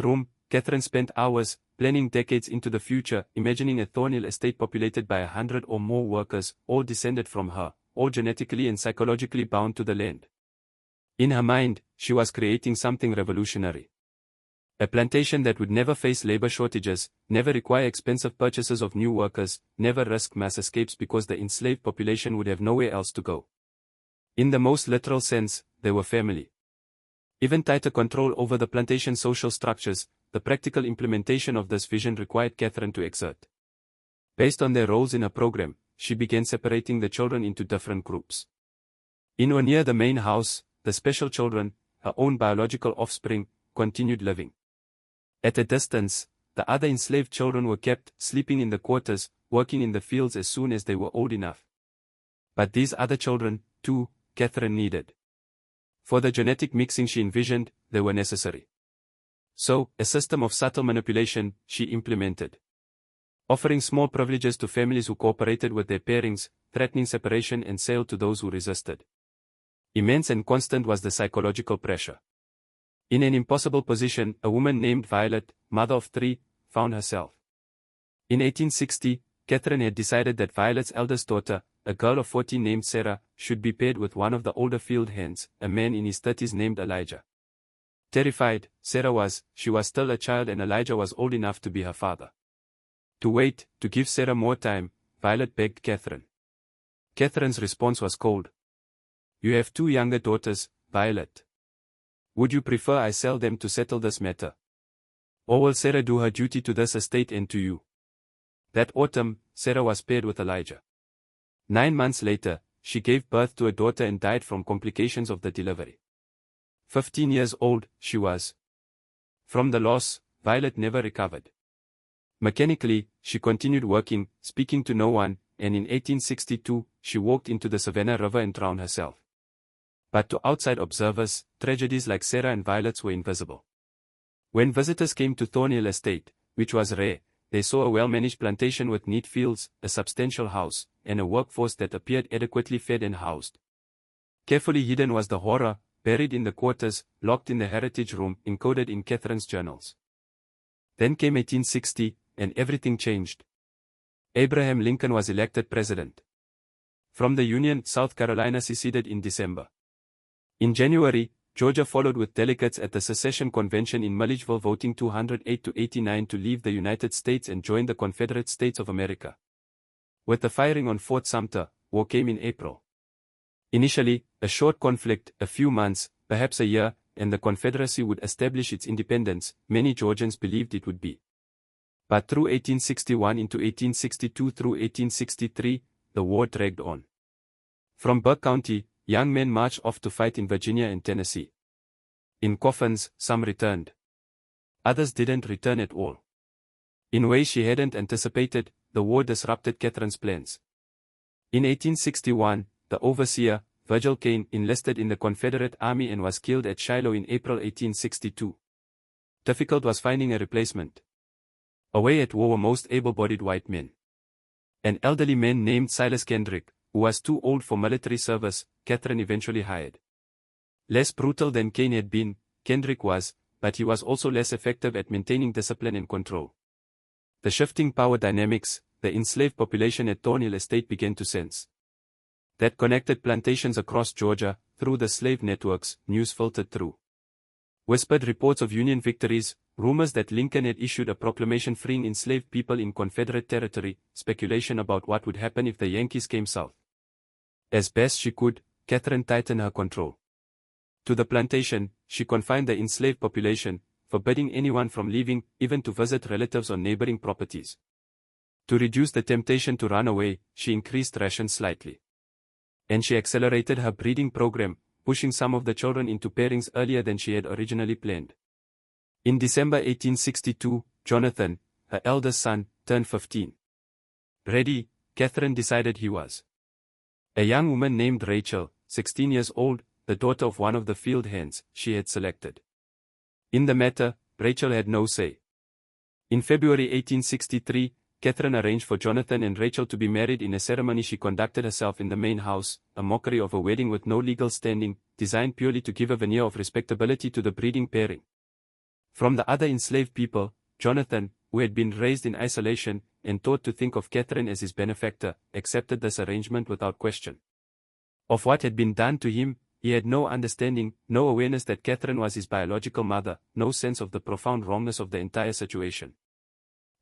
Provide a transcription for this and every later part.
room, Catherine spent hours, planning decades into the future, imagining a Thornhill estate populated by 100 or more workers, all descended from her, all genetically and psychologically bound to the land. In her mind, she was creating something revolutionary. A plantation that would never face labor shortages, never require expensive purchases of new workers, never risk mass escapes because the enslaved population would have nowhere else to go. In the most literal sense, they were family. Even tighter control over the plantation's social structures, the practical implementation of this vision required Catherine to exert. Based on their roles in her program, she began separating the children into different groups. In or near the main house, the special children, her own biological offspring, continued living. At a distance, the other enslaved children were kept, sleeping in the quarters, working in the fields as soon as they were old enough. But these other children, too, Catherine needed. For the genetic mixing she envisioned, they were necessary. So, a system of subtle manipulation she implemented. Offering small privileges to families who cooperated with their pairings, threatening separation and sale to those who resisted. Immense and constant was the psychological pressure. In an impossible position, a woman named Violet, mother of 3, found herself. In 1860, Catherine had decided that Violet's eldest daughter, a girl of 14 named Sarah, should be paired with one of the older field hands, a man in his 30s named Elijah. Terrified, she was still a child and Elijah was old enough to be her father. To wait, to give Sarah more time, Violet begged Catherine. Catherine's response was cold. "You have 2 younger daughters, Violet. Would you prefer I sell them to settle this matter? Or will Sarah do her duty to this estate and to you?" That autumn, Sarah was paired with Elijah. 9 months later, she gave birth to a daughter and died from complications of the delivery. 15 years old, she was. From the loss, Violet never recovered. Mechanically, she continued working, speaking to no one, and in 1862, she walked into the Savannah River and drowned herself. But to outside observers, tragedies like Sarah and Violet's were invisible. When visitors came to Thornhill Estate, which was rare, they saw a well-managed plantation with neat fields, a substantial house, and a workforce that appeared adequately fed and housed. Carefully hidden was the horror, buried in the quarters, locked in the heritage room, encoded in Catherine's journals. Then came 1860, and everything changed. Abraham Lincoln was elected president. From the Union, South Carolina seceded in December. In January, Georgia followed with delegates at the Secession Convention in Milledgeville voting 208 to 89 to leave the United States and join the Confederate States of America. With the firing on Fort Sumter, war came in April. Initially, a short conflict, a few months, perhaps a year, and the Confederacy would establish its independence, many Georgians believed it would be. But through 1861 into 1862 through 1863, the war dragged on. From Burke County, young men marched off to fight in Virginia and Tennessee. In coffins, some returned. Others didn't return at all. In ways she hadn't anticipated, the war disrupted Catherine's plans. In 1861, the overseer, Virgil Kane, enlisted in the Confederate Army and was killed at Shiloh in April 1862. Difficult was finding a replacement. Away at war were most able-bodied white men. An elderly man named Silas Kendrick, who was too old for military service, Catherine eventually hired. Less brutal than Kane had been, Kendrick was, but he was also less effective at maintaining discipline and control. The shifting power dynamics, the enslaved population at Thornhill Estate began to sense. That connected plantations across Georgia, through the slave networks, news filtered through. Whispered reports of Union victories, rumors that Lincoln had issued a proclamation freeing enslaved people in Confederate territory, speculation about what would happen if the Yankees came south. As best she could, Catherine tightened her control. To the plantation, she confined the enslaved population, forbidding anyone from leaving, even to visit relatives on neighboring properties. To reduce the temptation to run away, she increased rations slightly. And she accelerated her breeding program, pushing some of the children into pairings earlier than she had originally planned. In December 1862, Jonathan, her eldest son, turned 15. Ready, Catherine decided he was. A young woman named Rachel, 16 years old, the daughter of one of the field hands, she had selected. In the matter, Rachel had no say. In February 1863, Catherine arranged for Jonathan and Rachel to be married in a ceremony she conducted herself in the main house, a mockery of a wedding with no legal standing, designed purely to give a veneer of respectability to the breeding pairing. From the other enslaved people, Jonathan, who had been raised in isolation and taught to think of Catherine as his benefactor, accepted this arrangement without question. Of what had been done to him, he had no understanding, no awareness that Catherine was his biological mother, no sense of the profound wrongness of the entire situation.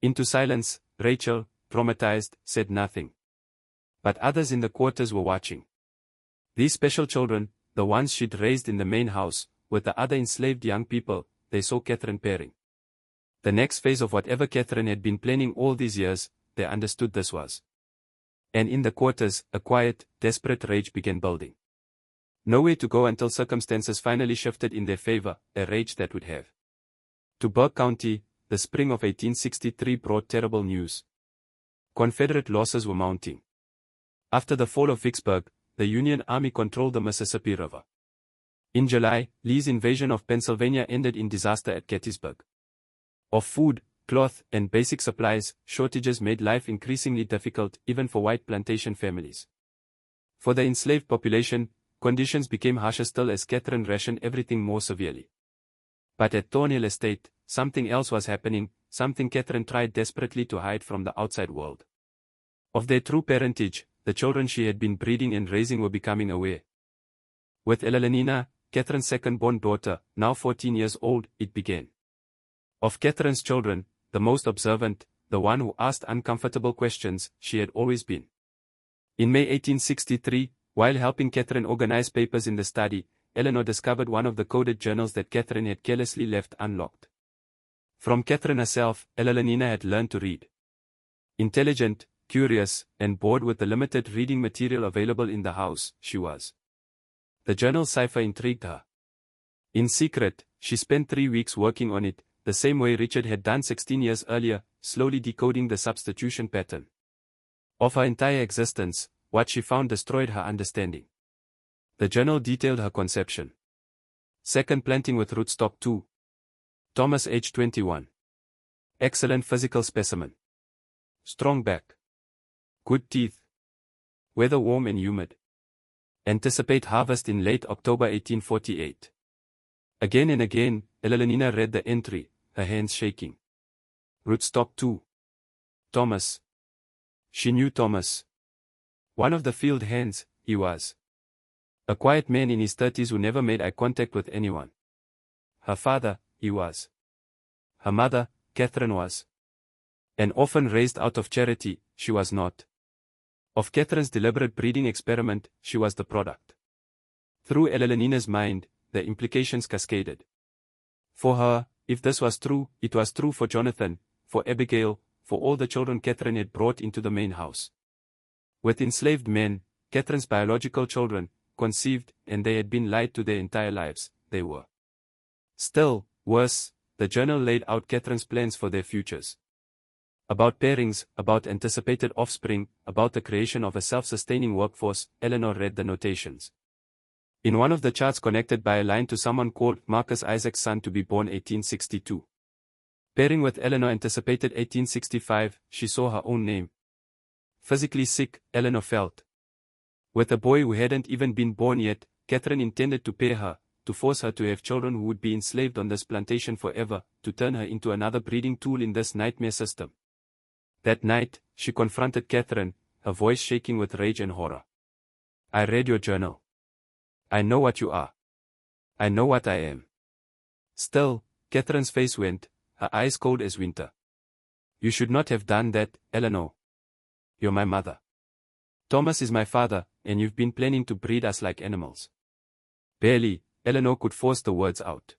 Into silence, Rachel, traumatized, said nothing. But others in the quarters were watching. These special children, the ones she'd raised in the main house, with the other enslaved young people, they saw Catherine pairing. The next phase of whatever Catherine had been planning all these years, they understood this was. And in the quarters, a quiet, desperate rage began building. Nowhere to go until circumstances finally shifted in their favor, a rage that would have. To Burke County, the spring of 1863 brought terrible news. Confederate losses were mounting. After the fall of Vicksburg, the Union Army controlled the Mississippi River. In July, Lee's invasion of Pennsylvania ended in disaster at Gettysburg. Of food, cloth, and basic supplies, shortages made life increasingly difficult even for white plantation families. For the enslaved population, conditions became harsher still as Catherine rationed everything more severely. But at Thornhill Estate, something else was happening, something Catherine tried desperately to hide from the outside world. Of their true parentage, the children she had been breeding and raising were becoming aware. With Elalina, Catherine's second-born daughter, now 14 years old, it began. Of Catherine's children, the most observant, the one who asked uncomfortable questions, she had always been. In May 1863, while helping Catherine organize papers in the study, Eleanor discovered one of the coded journals that Catherine had carelessly left unlocked. From Catherine herself, Elalina had learned to read. Intelligent, curious, and bored with the limited reading material available in the house, she was. The journal's cipher intrigued her. In secret, she spent 3 weeks working on it, the same way Richard had done 16 years earlier, slowly decoding the substitution pattern. Of her entire existence, what she found destroyed her understanding. The journal detailed her conception. Second planting with rootstock 2. Thomas age 21. Excellent physical specimen. Strong back. Good teeth. Weather warm and humid. Anticipate harvest in late October 1848. Again and again, Elalina read the entry, her hands shaking. Rootstock 2. Thomas. She knew Thomas. One of the field hands, he was. A quiet man in his 30s who never made eye contact with anyone. Her father, he was. Her mother, Catherine, was. An orphan raised out of charity, she was not. Of Catherine's deliberate breeding experiment, she was the product. Through Elalina's mind, the implications cascaded. For her, if this was true, it was true for Jonathan, for Abigail, for all the children Catherine had brought into the main house. With enslaved men, Catherine's biological children, conceived, and they had been lied to their entire lives, they were. Still, worse, the journal laid out Catherine's plans for their futures. About pairings, about anticipated offspring, about the creation of a self-sustaining workforce, Eleanor read the notations. In one of the charts connected by a line to someone called Marcus Isaac's son to be born 1862. Pairing with Eleanor anticipated 1865, she saw her own name. Physically sick, Eleanor felt. With a boy who hadn't even been born yet, Catherine intended to pair her, to force her to have children who would be enslaved on this plantation forever, to turn her into another breeding tool in this nightmare system. That night, she confronted Catherine, her voice shaking with rage and horror. I read your journal. I know what you are. I know what I am. Still, Catherine's face went, her eyes cold as winter. You should not have done that, Eleanor. You're my mother. Thomas is my father, and you've been planning to breed us like animals. Barely, Eleanor could force the words out.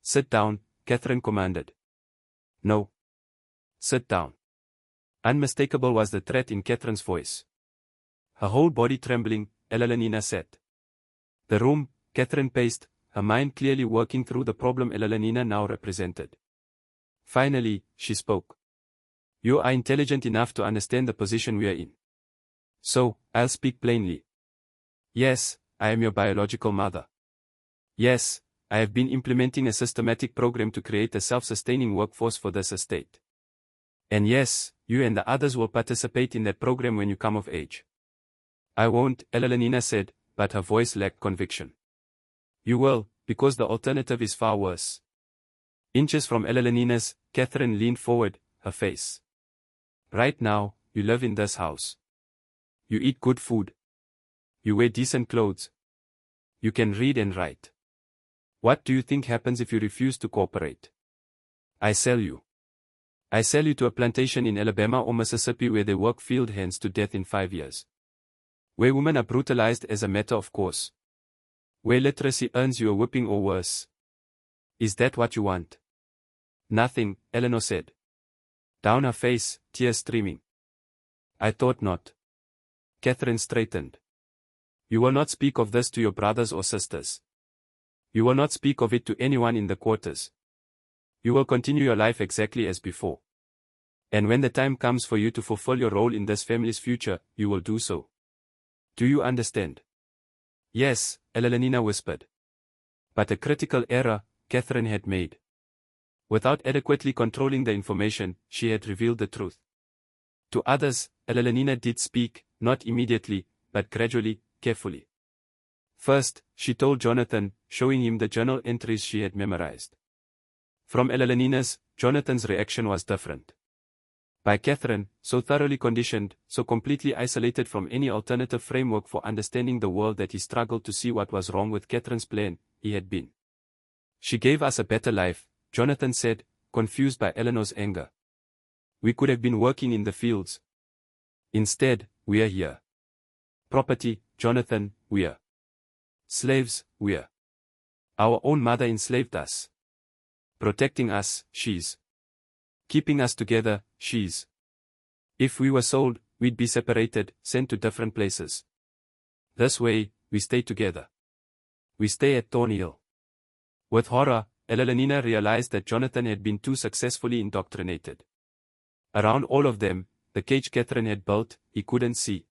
Sit down, Catherine commanded. No. Sit down. Unmistakable was the threat in Catherine's voice. Her whole body trembling, Elalina sat. The room, Catherine paced, her mind clearly working through the problem Elalina now represented. Finally, she spoke. You are intelligent enough to understand the position we are in. So, I'll speak plainly. Yes, I am your biological mother. Yes, I have been implementing a systematic program to create a self-sustaining workforce for this estate. And yes, you and the others will participate in that program when you come of age. I won't, Elalina said, but her voice lacked conviction. You will, because the alternative is far worse. Inches from Eleanina's, Catherine leaned forward, her face. Right now, you live in this house. You eat good food. You wear decent clothes. You can read and write. What do you think happens if you refuse to cooperate? I sell you. I sell you to a plantation in Alabama or Mississippi where they work field hands to death in 5 years. Where women are brutalized as a matter of course. Where literacy earns you a whipping or worse. Is that what you want? Nothing, Eleanor said. Down her face, tears streaming. I thought not. Catherine straightened. You will not speak of this to your brothers or sisters. You will not speak of it to anyone in the quarters. You will continue your life exactly as before. And when the time comes for you to fulfill your role in this family's future, you will do so. Do you understand? Yes, Eleanina whispered. But a critical error, Catherine had made. Without adequately controlling the information, she had revealed the truth. To others, Eleanina did speak, not immediately, but gradually, carefully. First, she told Jonathan, showing him the journal entries she had memorized. From Eleanina's, Jonathan's reaction was different. By Catherine, so thoroughly conditioned, so completely isolated from any alternative framework for understanding the world that he struggled to see what was wrong with Catherine's plan, he had been. She gave us a better life, Jonathan said, confused by Eleanor's anger. We could have been working in the fields. Instead, we are here. Property, Jonathan, we are. Slaves, we are. Our own mother enslaved us. Protecting us, she's. Keeping us together, she's. If we were sold, we'd be separated, sent to different places. This way, we stay together. We stay at Thornhill. With horror, Eleanina realized that Jonathan had been too successfully indoctrinated. Around all of them, the cage Catherine had built, he couldn't see.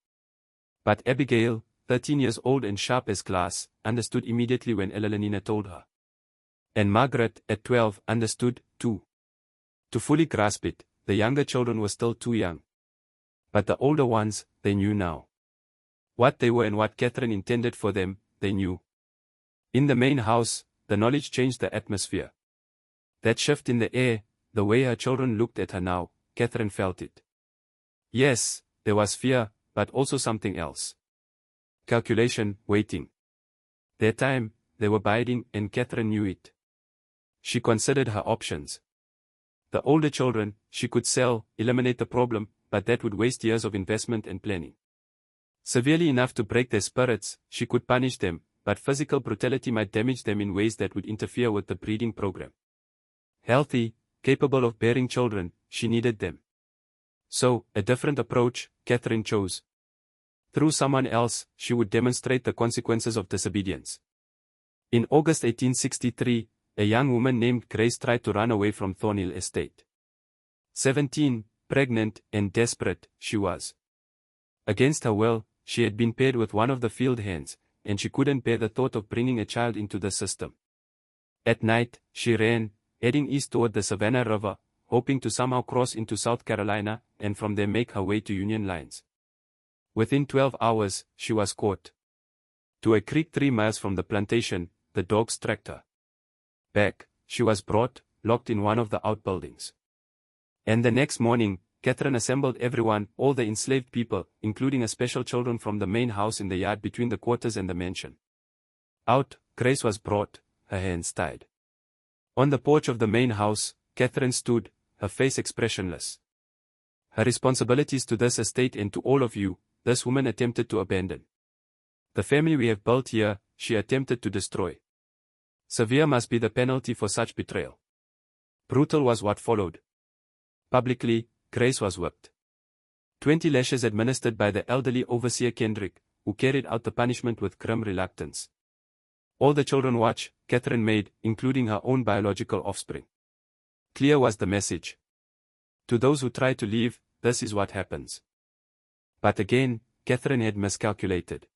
But Abigail, 13 years old and sharp as glass, understood immediately when Eleanina told her. And Margaret, at 12, understood, too. To fully grasp it, the younger children were still too young. But the older ones, they knew now. What they were and what Catherine intended for them, they knew. In the main house, the knowledge changed the atmosphere. That shift in the air, the way her children looked at her now, Catherine felt it. Yes, there was fear, but also something else. Calculation, waiting. Their time, they were biding, and Catherine knew it. She considered her options. The older children, she could sell, eliminate the problem, but that would waste years of investment and planning. Severely enough to break their spirits, she could punish them, but physical brutality might damage them in ways that would interfere with the breeding program. Healthy, capable of bearing children, she needed them. So, a different approach, Catherine chose. Through someone else, she would demonstrate the consequences of disobedience. In August 1863, a young woman named Grace tried to run away from Thornhill Estate. 17, pregnant, and desperate, she was. Against her will, she had been paired with one of the field hands, and she couldn't bear the thought of bringing a child into the system. At night, she ran, heading east toward the Savannah River, hoping to somehow cross into South Carolina, and from there make her way to Union lines. Within 12 hours, she was caught. To a creek 3 miles from the plantation, the dogs tracked her. Back, she was brought, locked in one of the outbuildings. And the next morning, Catherine assembled everyone, all the enslaved people, including a special children from the main house in the yard between the quarters and the mansion. Out, Grace was brought, her hands tied. On the porch of the main house, Catherine stood, her face expressionless. Her responsibilities to this estate and to all of you, this woman attempted to abandon. The family we have built here, she attempted to destroy. Severe must be the penalty for such betrayal. Brutal was what followed. Publicly, Grace was whipped. 20 lashes administered by the elderly overseer Kendrick, who carried out the punishment with grim reluctance. All the children watch, Catherine made, including her own biological offspring. Clear was the message. To those who try to leave, this is what happens. But again, Catherine had miscalculated.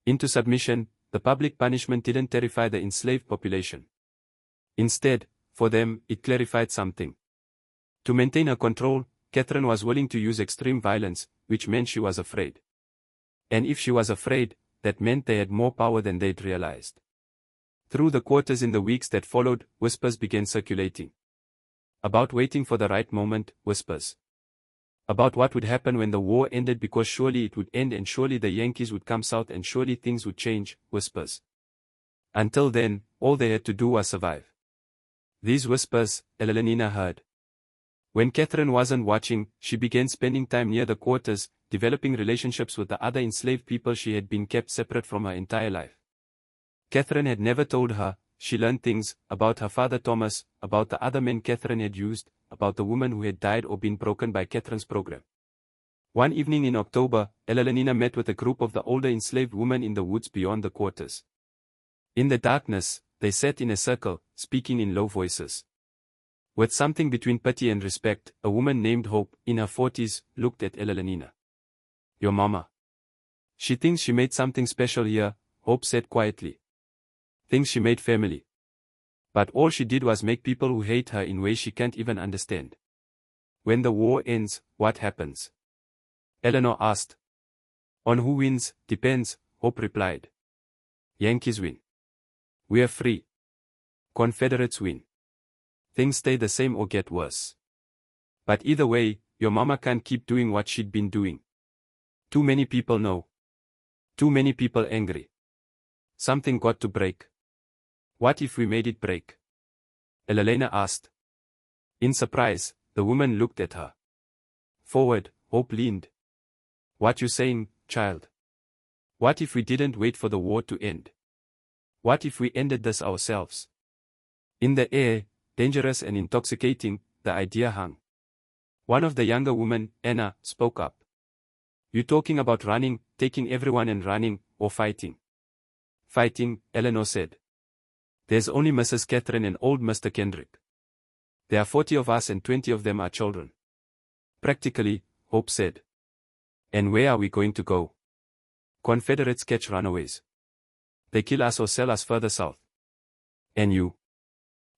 Into submission, the public punishment didn't terrify the enslaved population. Instead, for them, it clarified something. To maintain her control, Catherine was willing to use extreme violence, which meant she was afraid. And if she was afraid, that meant they had more power than they'd realized. Through the quarters in the weeks that followed, whispers began circulating. About waiting for the right moment, whispers. About what would happen when the war ended, because surely it would end and surely the Yankees would come south and surely things would change, whispers. Until then, all they had to do was survive. These whispers, Elenina heard. When Catherine wasn't watching, she began spending time near the quarters, developing relationships with the other enslaved people she had been kept separate from her entire life. Catherine had never told her. She learned things about her father Thomas, about the other men Catherine had used, about the woman who had died or been broken by Catherine's program. One evening in October, Elenina met with a group of the older enslaved women in the woods beyond the quarters. In the darkness, they sat in a circle, speaking in low voices. With something between pity and respect, a woman named Hope, in her 40s, looked at Elenina. "Your mama. She thinks she made something special here," Hope said quietly. "Thinks she made family. But all she did was make people who hate her in ways she can't even understand. When the war ends, what happens?" Eleanor asked. "On who wins, depends," Hope replied. "Yankees win. We are free. Confederates win. Things stay the same or get worse. But either way, your mama can't keep doing what she'd been doing. Too many people know. Too many people angry. Something got to break. What if we made it break?" Elena asked. In surprise, the woman looked at her. Forward, Hope leaned. "What you saying, child? What if we didn't wait for the war to end? What if we ended this ourselves?" In the air, dangerous and intoxicating, the idea hung. One of the younger women, Anna, spoke up. "You talking about running, taking everyone and running, or fighting?" "Fighting," Eleanor said. "There's only Mrs. Catherine and old Mr. Kendrick. There are 40 of us and 20 of them are children." "Practically," Hope said. "And where are we going to go? Confederates catch runaways. They kill us or sell us further south. And you?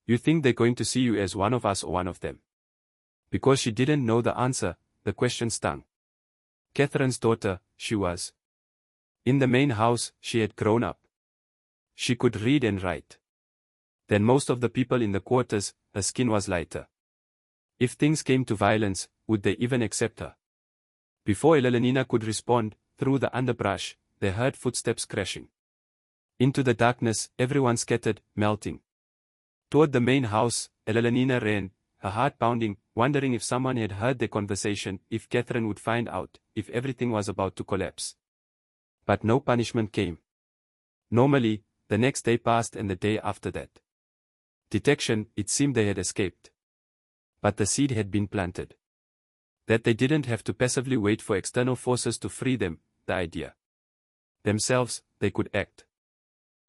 You think they're going to see you as one of us or one of them?" Because she didn't know the answer, the question stung. Catherine's daughter, she was. In the main house, she had grown up. She could read and write. Than most of the people in the quarters, her skin was lighter. If things came to violence, would they even accept her? Before Elenina could respond, through the underbrush, they heard footsteps crashing. Into the darkness, everyone scattered, melting. Toward the main house, Elenina ran, her heart pounding, wondering if someone had heard their conversation, if Catherine would find out, if everything was about to collapse. But no punishment came. Normally, the next day passed and the day after that. Detection, it seemed they had escaped. But the seed had been planted. That they didn't have to passively wait for external forces to free them, the idea. Themselves, they could act.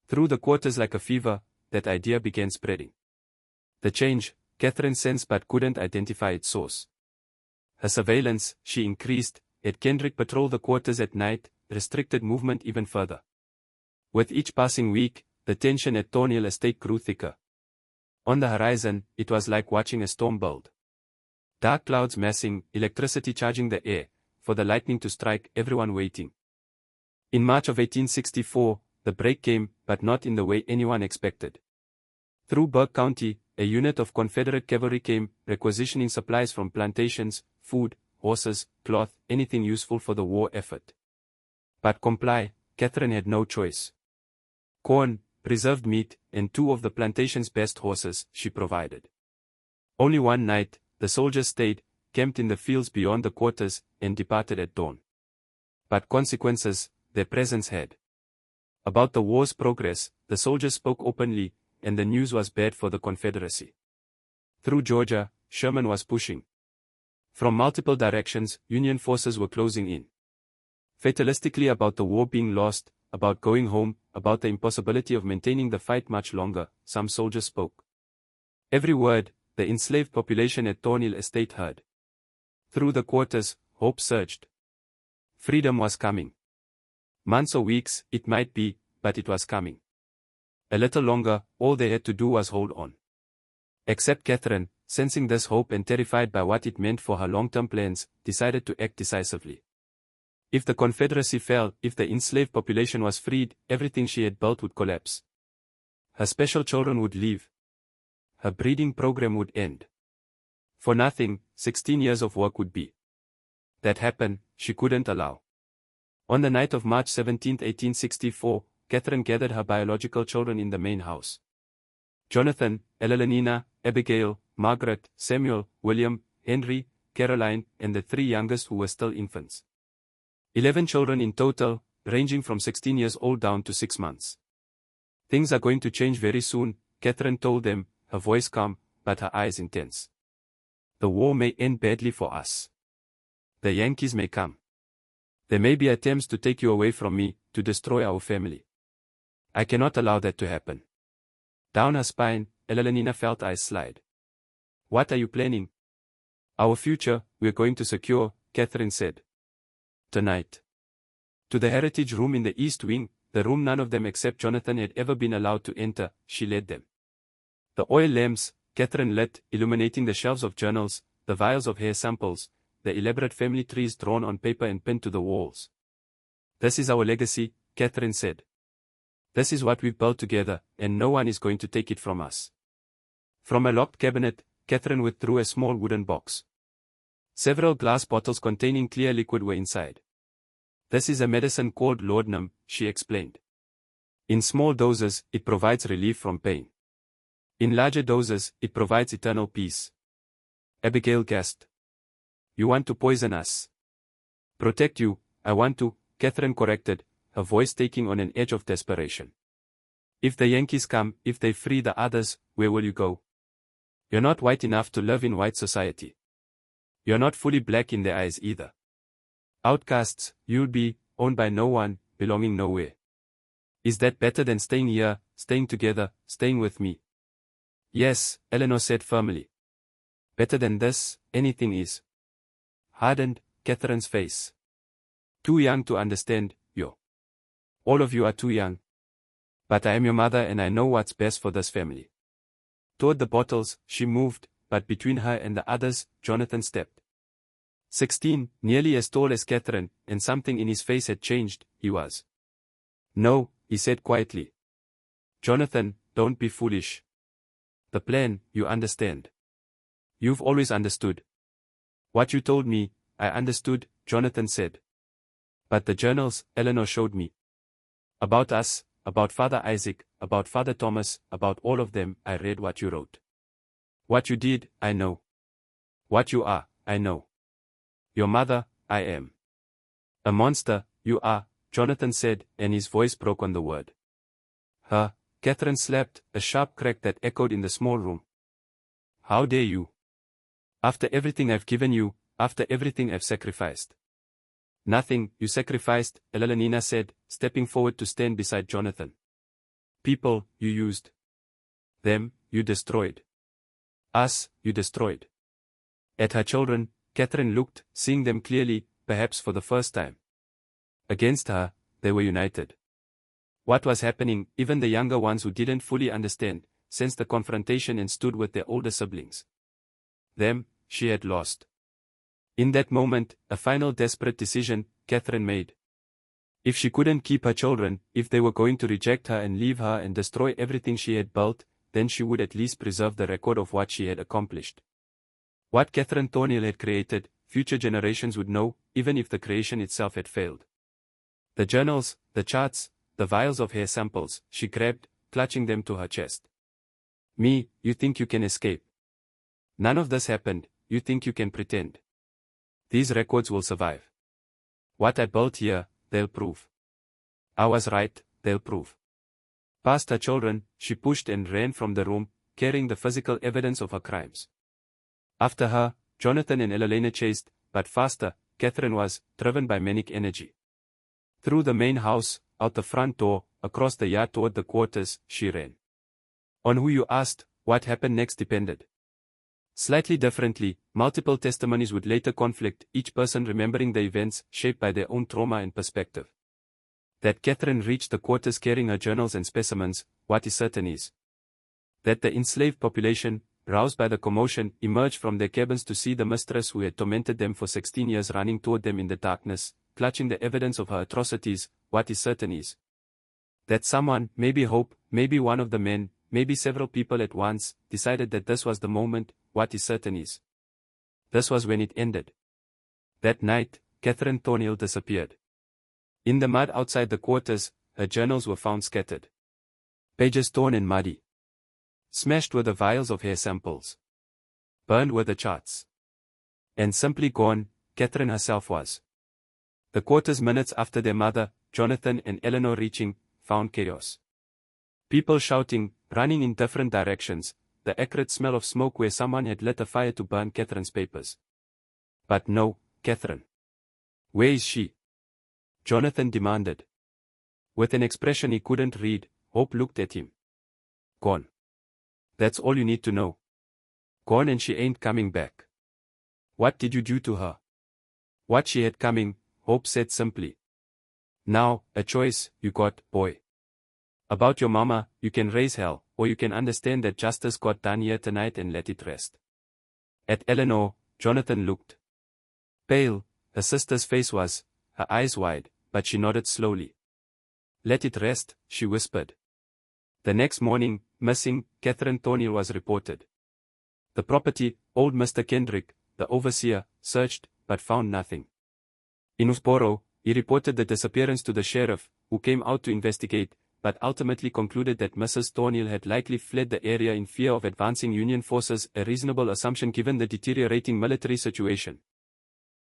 Through the quarters like a fever, that idea began spreading. The change, Catherine sensed but couldn't identify its source. Her surveillance, she increased, had Kendrick patrol the quarters at night, restricted movement even further. With each passing week, the tension at Thornhill Estate grew thicker. On the horizon, it was like watching a storm build. Dark clouds massing, electricity charging the air, for the lightning to strike, everyone waiting. In March of 1864, the break came, but not in the way anyone expected. Through Burke County, a unit of Confederate cavalry came, requisitioning supplies from plantations, food, horses, cloth, anything useful for the war effort. But comply, Catherine had no choice. Corn, preserved meat, and 2 of the plantation's best horses, she provided. Only one night, the soldiers stayed, camped in the fields beyond the quarters, and departed at dawn. But consequences, their presence had. About the war's progress, the soldiers spoke openly, and the news was bad for the Confederacy. Through Georgia, Sherman was pushing. From multiple directions, Union forces were closing in. Fatalistically about the war being lost, about going home, about the impossibility of maintaining the fight much longer, some soldiers spoke. Every word, the enslaved population at Thornhill Estate heard. Through the quarters, hope surged. Freedom was coming. Months or weeks, it might be, but it was coming. A little longer, all they had to do was hold on. Except Catherine, sensing this hope and terrified by what it meant for her long-term plans, decided to act decisively. If the Confederacy fell, if the enslaved population was freed, everything she had built would collapse. Her special children would leave. Her breeding program would end. For nothing, 16 years of work would be. That happened, she couldn't allow. On the night of March 17, 1864, Catherine gathered her biological children in the main house. Jonathan, Elenina, Abigail, Margaret, Samuel, William, Henry, Caroline, and the 3 youngest who were still infants. 11 children in total, ranging from 16 years old down to 6 months. Things are going to change very soon, Catherine told them, her voice calm, but her eyes intense. The war may end badly for us. The Yankees may come. There may be attempts to take you away from me, to destroy our family. I cannot allow that to happen. Down her spine, Elenina felt eyes slide. What are you planning? Our future, we're going to secure, Catherine said. Tonight. To the heritage room in the east wing, the room none of them except Jonathan had ever been allowed to enter, she led them. The oil lamps, Catherine lit, illuminating the shelves of journals, the vials of hair samples, the elaborate family trees drawn on paper and pinned to the walls. This is our legacy, Catherine said. This is what we've built together, and no one is going to take it from us. From a locked cabinet, Catherine withdrew a small wooden box. Several glass bottles containing clear liquid were inside. This is a medicine called laudanum, she explained. In small doses, it provides relief from pain. In larger doses, it provides eternal peace. Abigail gasped. You want to poison us? Protect you, I want to, Catherine corrected, her voice taking on an edge of desperation. If the Yankees come, if they free the others, where will you go? You're not white enough to live in white society. You're not fully black in their eyes either. Outcasts, you'll be, owned by no one, belonging nowhere. Is that better than staying here, staying together, staying with me? Yes, Eleanor said firmly. Better than this, anything is. Hardened, Catherine's face. Too young to understand, yo. All of you are too young. But I am your mother and I know what's best for this family. Toward the bottles, she moved, but between her and the others, Jonathan stepped. 16, nearly as tall as Catherine, and something in his face had changed, he was. No, he said quietly. Jonathan, don't be foolish. The plan, you understand. You've always understood. What you told me, I understood, Jonathan said. But the journals, Eleanor showed me. About us, about Father Isaac, about Father Thomas, about all of them, I read what you wrote. What you did, I know. What you are, I know. Your mother, I am. A monster, you are, Jonathan said, and his voice broke on the word. Her, Catherine slapped, a sharp crack that echoed in the small room. How dare you? After everything I've given you, after everything I've sacrificed. Nothing, you sacrificed, Elenina said, stepping forward to stand beside Jonathan. People, you used. Them, you destroyed. Us, you destroyed. At her children, Catherine looked, seeing them clearly, perhaps for the first time. Against her, they were united. What was happening, even the younger ones who didn't fully understand, sensed the confrontation and stood with their older siblings. Them, she had lost. In that moment, a final desperate decision, Catherine made. If she couldn't keep her children, if they were going to reject her and leave her and destroy everything she had built, then she would at least preserve the record of what she had accomplished. What Catherine Thornhill had created, future generations would know, even if the creation itself had failed. The journals, the charts, the vials of hair samples, she grabbed, clutching them to her chest. Me, you think you can escape? None of this happened, you think you can pretend? These records will survive. What I built here, they'll prove. I was right, they'll prove. Past her children, she pushed and ran from the room, carrying the physical evidence of her crimes. After her, Jonathan and Elenina chased, but faster, Catherine was, driven by manic energy. Through the main house, out the front door, across the yard toward the quarters, she ran. On who you asked, what happened next depended. Slightly differently, multiple testimonies would later conflict, each person remembering the events, shaped by their own trauma and perspective. That Catherine reached the quarters carrying her journals and specimens, what is certain is. That the enslaved population, roused by the commotion, emerged from their cabins to see the mistress who had tormented them for 16 years running toward them in the darkness, clutching the evidence of her atrocities, what is certain is. That someone, maybe Hope, maybe one of the men, maybe several people at once, decided that this was the moment. What is certain is, this was when it ended. That night, Catherine Thornhill disappeared. In the mud outside the quarters, her journals were found scattered. Pages torn and muddy. Smashed were the vials of hair samples. Burned were the charts. And simply gone, Catherine herself was. The quarters minutes after their mother, Jonathan and Eleanor reaching, found chaos. People shouting, running in different directions, the acrid smell of smoke where someone had lit a fire to burn Catherine's papers. But no, Catherine. Where is she? Jonathan demanded. With an expression he couldn't read, Hope looked at him. Gone. That's all you need to know. Gone, and she ain't coming back. What did you do to her? What she had coming, Hope said simply. Now, a choice you got, boy. About your mama, you can raise hell, or you can understand that justice got done here tonight and let it rest. At Eleanor, Jonathan looked. Pale, her sister's face was, her eyes wide, but she nodded slowly. Let it rest, she whispered. The next morning, missing, Catherine Thornhill was reported. The property, old Mr. Kendrick, the overseer, searched, but found nothing. In Usboro, he reported the disappearance to the sheriff, who came out to investigate, but ultimately concluded that Mrs. Thornhill had likely fled the area in fear of advancing Union forces, a reasonable assumption given the deteriorating military situation.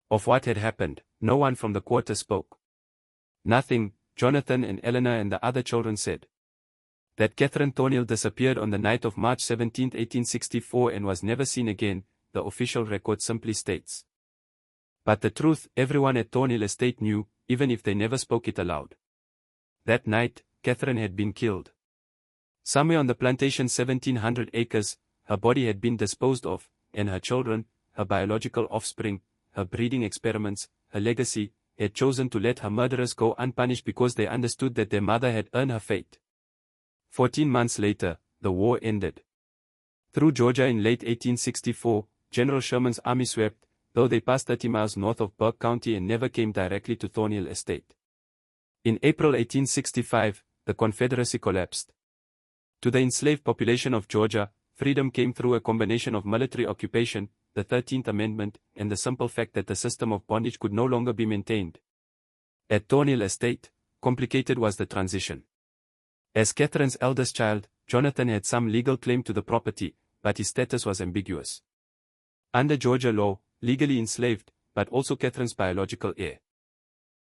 Of what had happened, no one from the quarter spoke. Nothing, Jonathan and Eleanor and the other children said. That Catherine Thornhill disappeared on the night of March 17, 1864 and was never seen again, the official record simply states. But the truth everyone at Thornhill Estate knew, even if they never spoke it aloud. That night, Catherine had been killed. Somewhere on the plantation's 1,700 acres, her body had been disposed of, and her children, her biological offspring, her breeding experiments, her legacy, had chosen to let her murderers go unpunished because they understood that their mother had earned her fate. 14 months later, the war ended. Through Georgia in late 1864, General Sherman's army swept, though they passed 30 miles north of Burke County and never came directly to Thornhill Estate. In April 1865, the Confederacy collapsed. To the enslaved population of Georgia, freedom came through a combination of military occupation, the 13th Amendment, and the simple fact that the system of bondage could no longer be maintained. At Thornhill Estate, complicated was the transition. As Catherine's eldest child, Jonathan had some legal claim to the property, but his status was ambiguous. Under Georgia law, legally enslaved, but also Catherine's biological heir.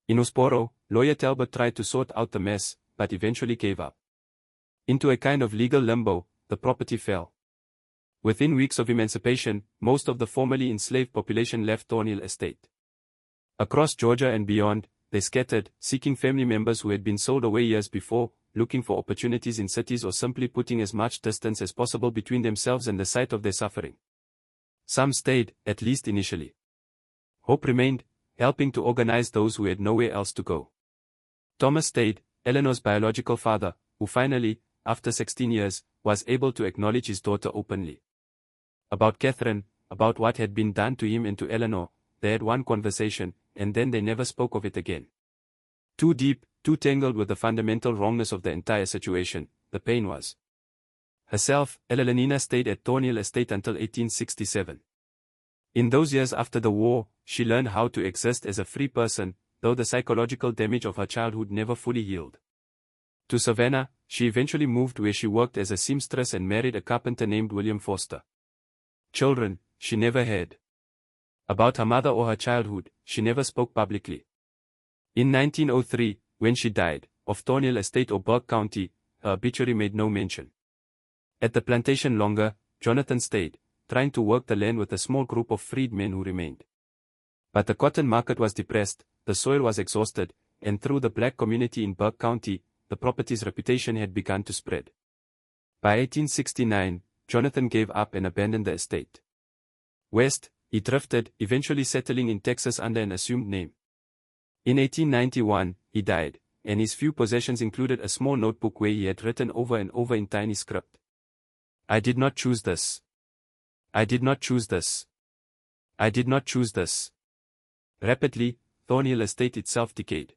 In Usboro, lawyer Talbot tried to sort out the mess, but eventually gave up. Into a kind of legal limbo, the property fell. Within weeks of emancipation, most of the formerly enslaved population left Thornhill Estate. Across Georgia and beyond, they scattered, seeking family members who had been sold away years before, looking for opportunities in cities or simply putting as much distance as possible between themselves and the site of their suffering. Some stayed, at least initially. Hope remained, helping to organize those who had nowhere else to go. Thomas stayed, Eleanor's biological father, who finally, after 16 years, was able to acknowledge his daughter openly. About Catherine, about what had been done to him and to Eleanor, they had one conversation, and then they never spoke of it again. Too deep, too tangled with the fundamental wrongness of the entire situation, the pain was. Herself, Eleanor stayed at Thornhill Estate until 1867. In those years after the war, she learned how to exist as a free person, though the psychological damage of her childhood never fully healed. To Savannah, she eventually moved where she worked as a seamstress and married a carpenter named William Foster. Children, she never had. About her mother or her childhood, she never spoke publicly. In 1903, when she died, of Thornhill Estate or Burke County, her obituary made no mention. At the plantation longer, Jonathan stayed, trying to work the land with a small group of freedmen who remained. But the cotton market was depressed, the soil was exhausted, and through the black community in Burke County, the property's reputation had begun to spread. By 1869, Jonathan gave up and abandoned the estate. West, he drifted, eventually settling in Texas under an assumed name. In 1891, he died, and his few possessions included a small notebook where he had written over and over in tiny script. I did not choose this. I did not choose this. I did not choose this. Rapidly, Thornhill Estate itself decayed.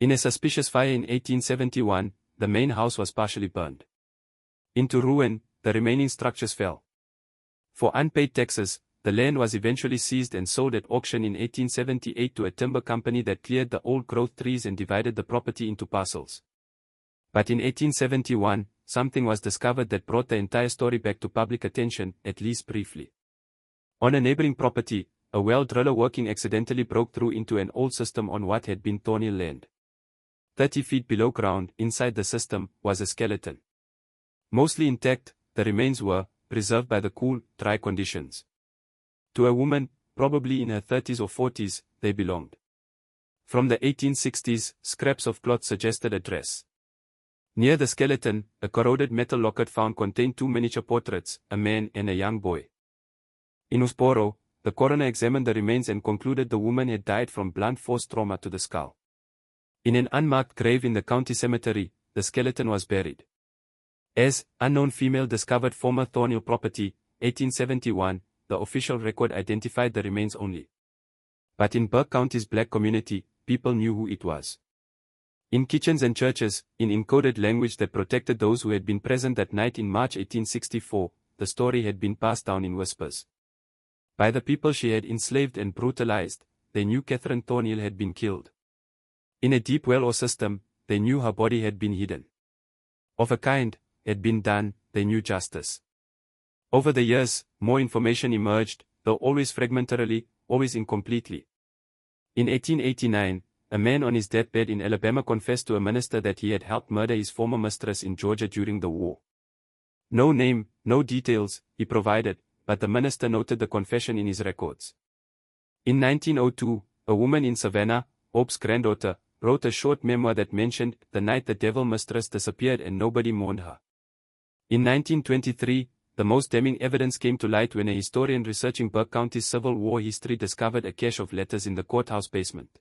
In a suspicious fire in 1871, the main house was partially burned into ruin, the remaining structures fell. For unpaid taxes, the land was eventually seized and sold at auction in 1878 to a timber company that cleared the old-growth trees and divided the property into parcels. But in 1871, something was discovered that brought the entire story back to public attention, at least briefly. On a neighboring property, a well driller working accidentally broke through into an old system on what had been Thornhill land. 30 feet below ground, inside the system, was a skeleton. Mostly intact, the remains were preserved by the cool, dry conditions. To a woman, probably in her 30s or 40s, they belonged. From the 1860s, scraps of cloth suggested a dress. Near the skeleton, a corroded metal locket found contained two miniature portraits, a man and a young boy. In Usboro, the coroner examined the remains and concluded the woman had died from blunt force trauma to the skull. In an unmarked grave in the county cemetery, the skeleton was buried. As unknown female discovered former Thornhill property, 1871, the official record identified the remains only. But in Burke County's black community, people knew who it was. In kitchens and churches, in encoded language that protected those who had been present that night in March 1864, the story had been passed down in whispers. By the people she had enslaved and brutalized, they knew Catherine Thornhill had been killed. In a deep well or system, they knew her body had been hidden. Of a kind, had been done, they knew justice. Over the years, more information emerged, though always fragmentarily, always incompletely. In 1889, a man on his deathbed in Alabama confessed to a minister that he had helped murder his former mistress in Georgia during the war. No name, no details, he provided, but the minister noted the confession in his records. In 1902, a woman in Savannah, Hope's granddaughter, wrote a short memoir that mentioned the night the devil mistress disappeared and nobody mourned her. In 1923, the most damning evidence came to light when a historian researching Burke County's Civil War history discovered a cache of letters in the courthouse basement.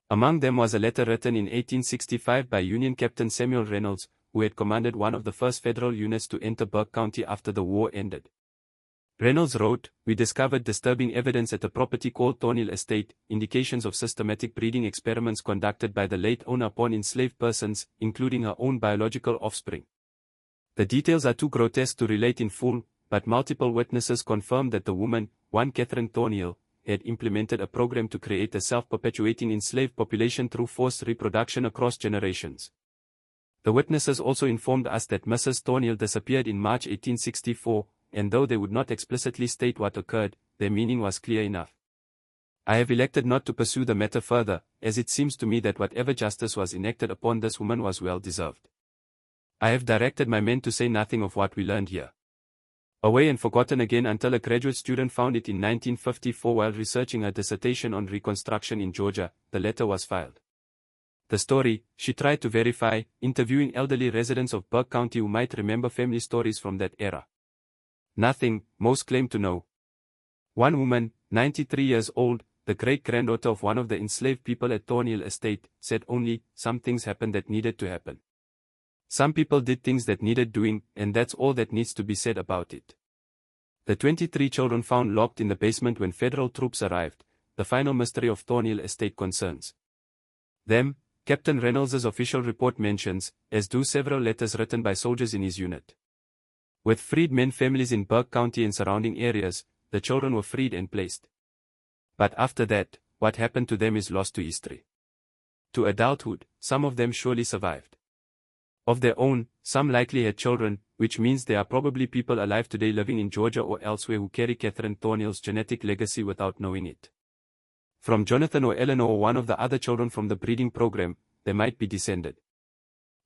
Among them was a letter written in 1865 by Union Captain Samuel Reynolds, who had commanded one of the first federal units to enter Burke County after the war ended. Reynolds wrote, "We discovered disturbing evidence at a property called Thornhill Estate, indications of systematic breeding experiments conducted by the late owner upon enslaved persons, including her own biological offspring. The details are too grotesque to relate in full, but multiple witnesses confirmed that the woman, one Catherine Thornhill, had implemented a program to create a self-perpetuating enslaved population through forced reproduction across generations. The witnesses also informed us that Mrs. Thornhill disappeared in March 1864, and though they would not explicitly state what occurred, their meaning was clear enough. I have elected not to pursue the matter further, as it seems to me that whatever justice was enacted upon this woman was well deserved. I have directed my men to say nothing of what we learned here. Away and forgotten again until a graduate student found it in 1954 while researching a dissertation on Reconstruction in Georgia, the letter was filed. The story, she tried to verify, interviewing elderly residents of Burke County who might remember family stories from that era. Nothing, most claimed to know. One woman, 93 years old, the great-granddaughter of one of the enslaved people at Thornhill Estate, said only, some things happened that needed to happen. Some people did things that needed doing, and that's all that needs to be said about it. The 23 children found locked in the basement when federal troops arrived, the final mystery of Thornhill Estate concerns them, Captain Reynolds's official report mentions, as do several letters written by soldiers in his unit. With freedmen families in Burke County and surrounding areas, the children were freed and placed. But after that, what happened to them is lost to history. To adulthood, some of them surely survived. Of their own, some likely had children, which means there are probably people alive today living in Georgia or elsewhere who carry Catherine Thornhill's genetic legacy without knowing it. From Jonathan or Eleanor or one of the other children from the breeding program, they might be descended.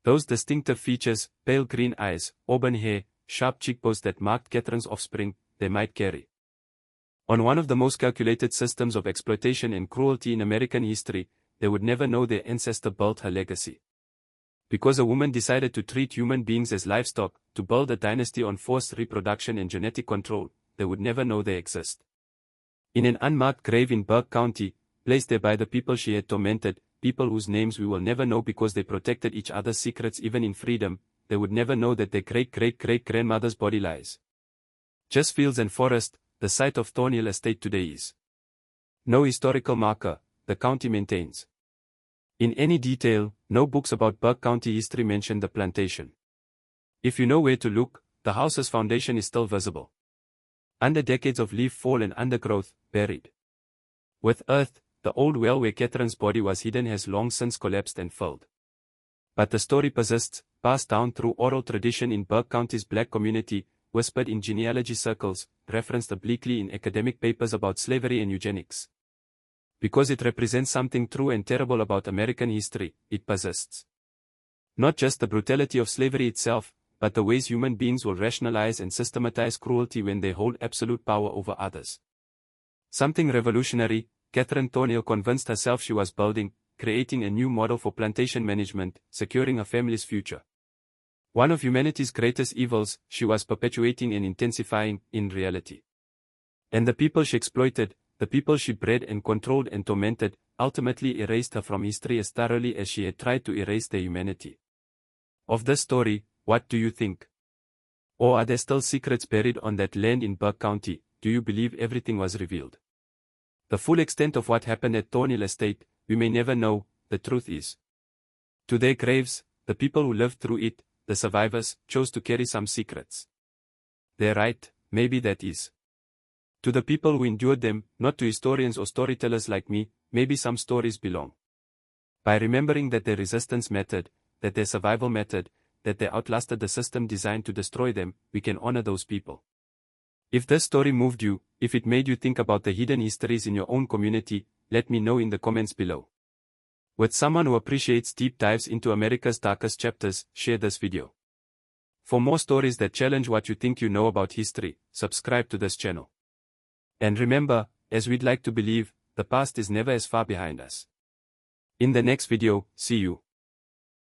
Those distinctive features, pale green eyes, auburn hair, sharp cheekbones that marked Catherine's offspring, they might carry. On one of the most calculated systems of exploitation and cruelty in American history, they would never know their ancestor built her legacy. Because a woman decided to treat human beings as livestock, to build a dynasty on forced reproduction and genetic control, they would never know they exist. In an unmarked grave in Burke County, placed there by the people she had tormented, people whose names we will never know because they protected each other's secrets even in freedom, they would never know that their great-great-great-grandmother's body lies. Just fields and forest, the site of Thornhill Estate today is. No historical marker, the county maintains. In any detail, no books about Burke County history mention the plantation. If you know where to look, the house's foundation is still visible. Under decades of leaf fall and undergrowth, buried with earth, the old well where Catherine's body was hidden has long since collapsed and filled. But the story persists, passed down through oral tradition in Burke County's black community, whispered in genealogy circles, referenced obliquely in academic papers about slavery and eugenics. Because it represents something true and terrible about American history, it persists. Not just the brutality of slavery itself, but the ways human beings will rationalize and systematize cruelty when they hold absolute power over others. Something revolutionary, Catherine Thornhill convinced herself she was building, creating a new model for plantation management, securing a family's future. One of humanity's greatest evils, she was perpetuating and intensifying, in reality. And the people she exploited, the people she bred and controlled and tormented, ultimately erased her from history as thoroughly as she had tried to erase their humanity. Of this story, what do you think? Or are there still secrets buried on that land in Burke County? Do you believe everything was revealed? The full extent of what happened at Thornhill Estate, we may never know. The truth is, to their graves, the people who lived through it, the survivors, chose to carry some secrets. They're right, maybe that is. To the people who endured them, not to historians or storytellers like me, maybe some stories belong. By remembering that their resistance mattered, that their survival mattered, that they outlasted the system designed to destroy them, we can honor those people. If this story moved you, if it made you think about the hidden histories in your own community, let me know in the comments below. With someone who appreciates deep dives into America's darkest chapters, share this video. For more stories that challenge what you think you know about history, subscribe to this channel. And remember, as we'd like to believe, the past is never as far behind us. In the next video, see you.